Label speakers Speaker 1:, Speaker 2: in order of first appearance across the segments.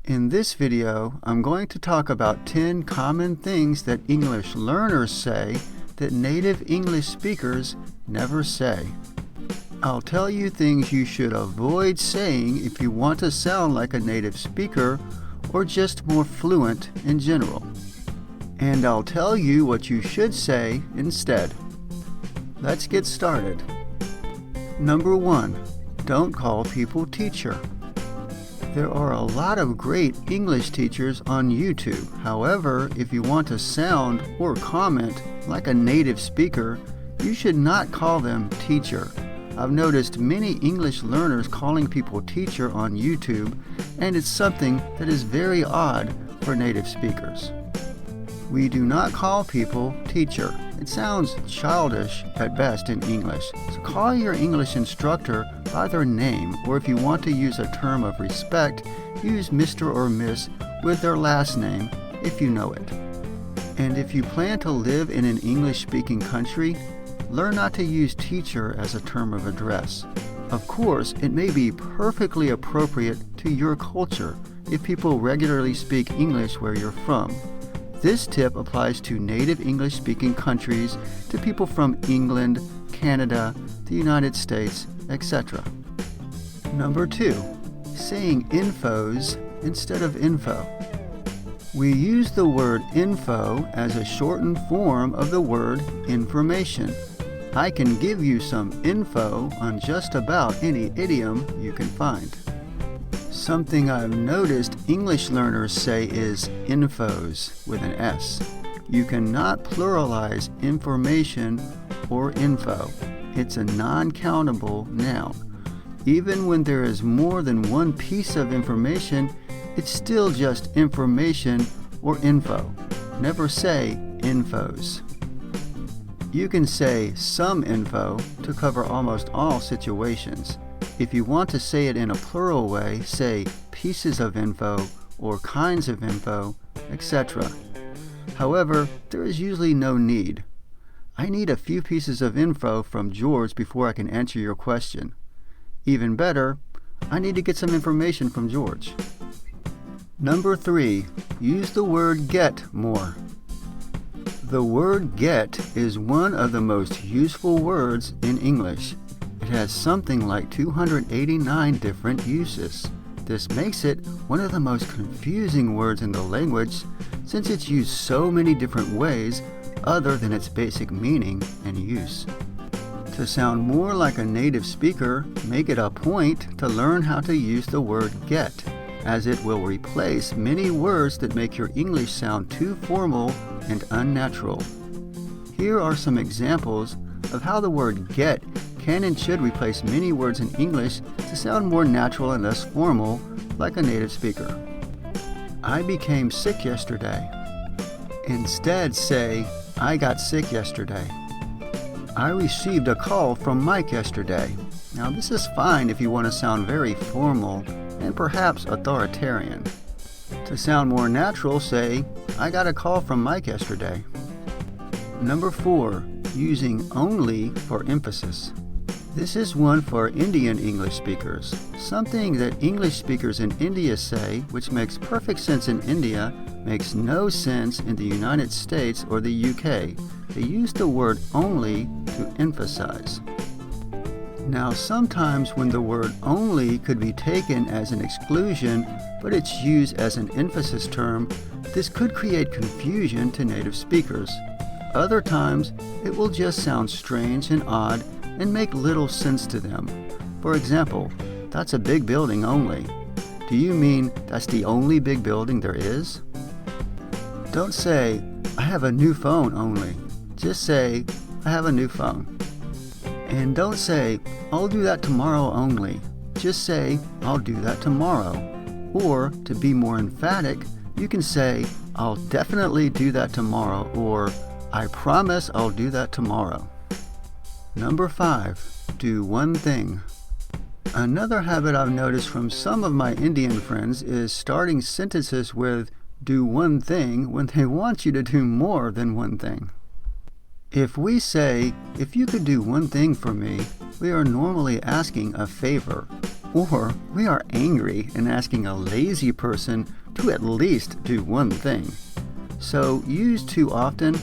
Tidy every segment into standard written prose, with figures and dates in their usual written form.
Speaker 1: In this video, I'm going to talk about 10 common things that English learners say that native English speakers never say. I'll tell you things you should avoid saying if you want to sound like a native speaker or just more fluent in general. And I'll tell you what you should say instead. Let's get started. Number 1. Don't call people teacher. There are a lot of great English teachers on YouTube. However, if you want to sound or comment like a native speaker, you should not call them teacher. I've noticed many English learners calling people teacher on YouTube, and it's something that is very odd for native speakers. We do not call people teacher. It sounds childish at best in English. So call your English instructor by their name, or if you want to use a term of respect, use Mr. or Miss with their last name if you know it. And if you plan to live in an English-speaking country, learn not to use teacher as a term of address. Of course, it may be perfectly appropriate to your culture if people regularly speak English where you're from. This tip applies to native English-speaking countries, to people from England, Canada, the United States, etc. Number 2. Saying infos instead of info. We use the word info as a shortened form of the word information. I can give you some info on just about any idiom you can find. Something I've noticed English learners say is infos with an S. You cannot pluralize information or info. It's a non-countable noun. Even when there is more than one piece of information, it's still just information or info. Never say infos. You can say some info to cover almost all situations. If you want to say it in a plural way, say pieces of info or kinds of info, etc. However, there is usually no need. I need a few pieces of info from George before I can answer your question. Even better, I need to get some information from George. Number 3. Use the word get more. The word get is one of the most useful words in English. It has something like 289 different uses. This makes it one of the most confusing words in the language since it's used so many different ways other than its basic meaning and use. To sound more like a native speaker, make it a point to learn how to use the word get, as it will replace many words that make your English sound too formal and unnatural. Here are some examples of how the word get can and should replace many words in English to sound more natural and less formal, like a native speaker. I became sick yesterday. Instead say, I got sick yesterday. I received a call from Mike yesterday. Now this is fine if you want to sound very formal and perhaps authoritarian. To sound more natural, say, I got a call from Mike yesterday. Number 4. Using only for emphasis. This is one for Indian English speakers. Something that English speakers in India say, which makes perfect sense in India, makes no sense in the United States or the UK. They use the word only to emphasize. Now, sometimes when the word only could be taken as an exclusion, but it's used as an emphasis term, this could create confusion to native speakers. Other times, it will just sound strange and odd and make little sense to them. For example, that's a big building only. Do you mean that's the only big building there is? Don't say, I have a new phone only. Just say, I have a new phone. And don't say, I'll do that tomorrow only. Just say, I'll do that tomorrow. Or, to be more emphatic, you can say, I'll definitely do that tomorrow, or I promise I'll do that tomorrow. Number 5. Do one thing. Another habit I've noticed from some of my Indian friends is starting sentences with do one thing when they want you to do more than one thing. If we say, if you could do one thing for me, we are normally asking a favor. Or we are angry and asking a lazy person to at least do one thing. So, used too often,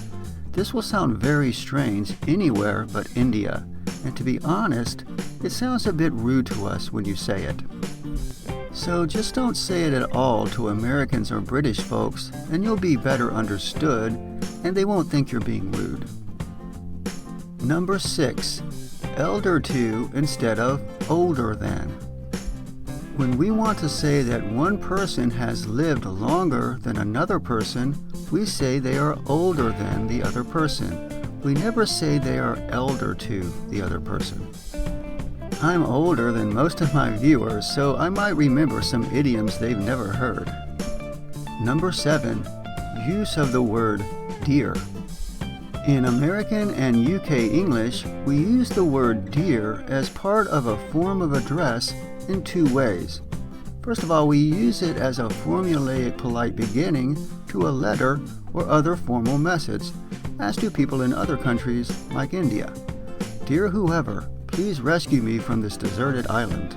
Speaker 1: this will sound very strange anywhere but India, and to be honest, it sounds a bit rude to us when you say it. So just don't say it at all to Americans or British folks, and you'll be better understood, and they won't think you're being rude. Number 6. Elder to instead of older than. When we want to say that one person has lived longer than another person, we say they are older than the other person. We never say they are elder to the other person. I'm older than most of my viewers, so I might remember some idioms they've never heard. Number 7. Use of the word dear. In American and UK English, we use the word dear as part of a form of address in two ways. First of all, we use it as a formulaic polite beginning to a letter or other formal message, as do people in other countries like India. Dear whoever, please rescue me from this deserted island.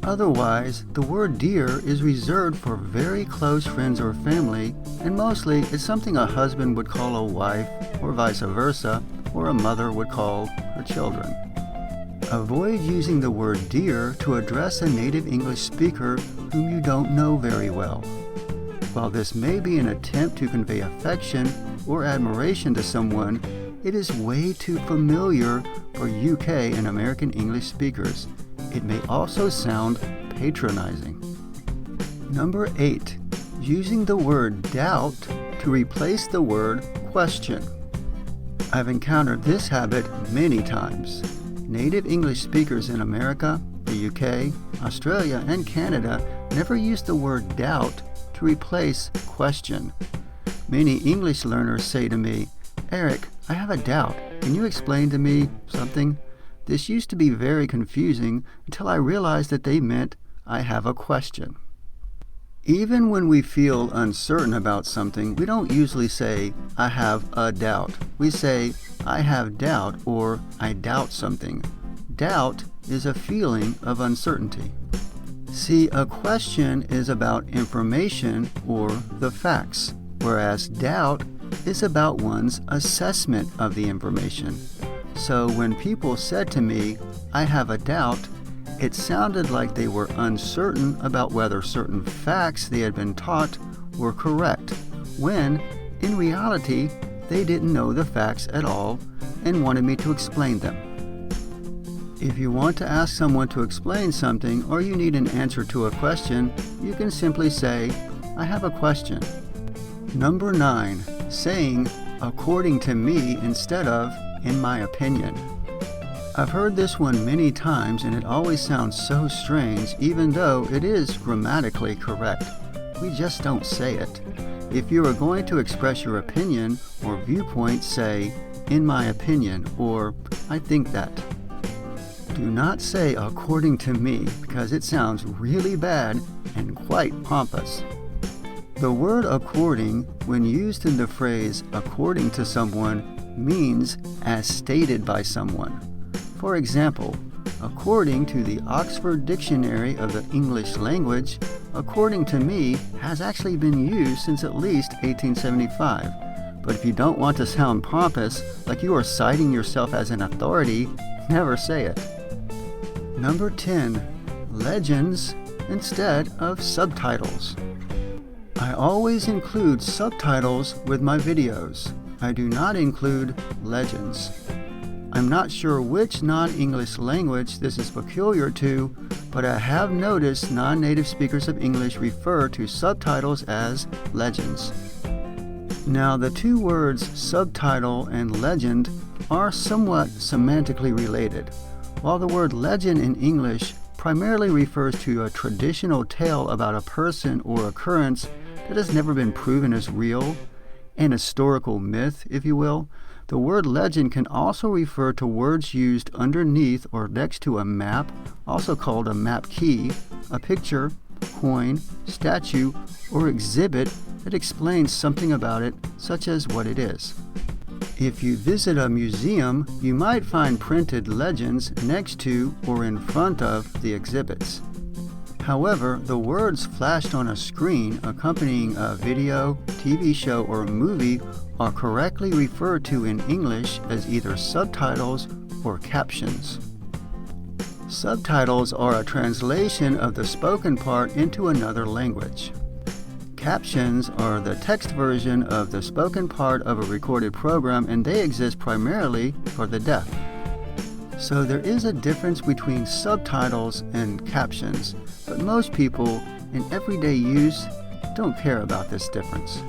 Speaker 1: Otherwise, the word dear is reserved for very close friends or family, and mostly it's something a husband would call a wife, or vice versa, or a mother would call her children. Avoid using the word dear to address a native English speaker whom you don't know very well. While this may be an attempt to convey affection or admiration to someone, it is way too familiar for UK and American English speakers. It may also sound patronizing. Number 8. Using the word doubt to replace the word question. I've encountered this habit many times. Native English speakers in America, the UK, Australia, and Canada never use the word doubt to replace question. Many English learners say to me, "Eric, I have a doubt. Can you explain to me something?" This used to be very confusing until I realized that they meant, "I have a question." Even when we feel uncertain about something, we don't usually say, "I have a doubt." We say, "I have doubt," or "I doubt something." Doubt is a feeling of uncertainty. See, a question is about information or the facts, whereas doubt is about one's assessment of the information. So when people said to me, "I have a doubt," it sounded like they were uncertain about whether certain facts they had been taught were correct, when, in reality, they didn't know the facts at all and wanted me to explain them. If you want to ask someone to explain something or you need an answer to a question, you can simply say, "I have a question." Number 9. Saying, "according to me," instead of, "in my opinion." I've heard this one many times and it always sounds so strange, even though it is grammatically correct. We just don't say it. If you are going to express your opinion or viewpoint, say, "in my opinion," or "I think that." Do not say "according to me," because it sounds really bad and quite pompous. The word according, when used in the phrase according to someone, means as stated by someone. For example, according to the Oxford Dictionary of the English Language, "according to me" has actually been used since at least 1875. But if you don't want to sound pompous, like you are citing yourself as an authority, never say it. Number 10. Legends instead of subtitles. I always include subtitles with my videos. I do not include legends. I'm not sure which non-English language this is peculiar to, but I have noticed non-native speakers of English refer to subtitles as legends. Now, the two words subtitle and legend are somewhat semantically related. While the word legend in English primarily refers to a traditional tale about a person or occurrence that has never been proven as real, an historical myth, if you will, the word legend can also refer to words used underneath or next to a map, also called a map key, a picture, coin, statue, or exhibit that explains something about it, such as what it is. If you visit a museum, you might find printed legends next to or in front of the exhibits. However, the words flashed on a screen accompanying a video, TV show, or movie are correctly referred to in English as either subtitles or captions. Subtitles are a translation of the spoken part into another language. Captions are the text version of the spoken part of a recorded program, and they exist primarily for the deaf. So there is a difference between subtitles and captions, but most people in everyday use don't care about this difference.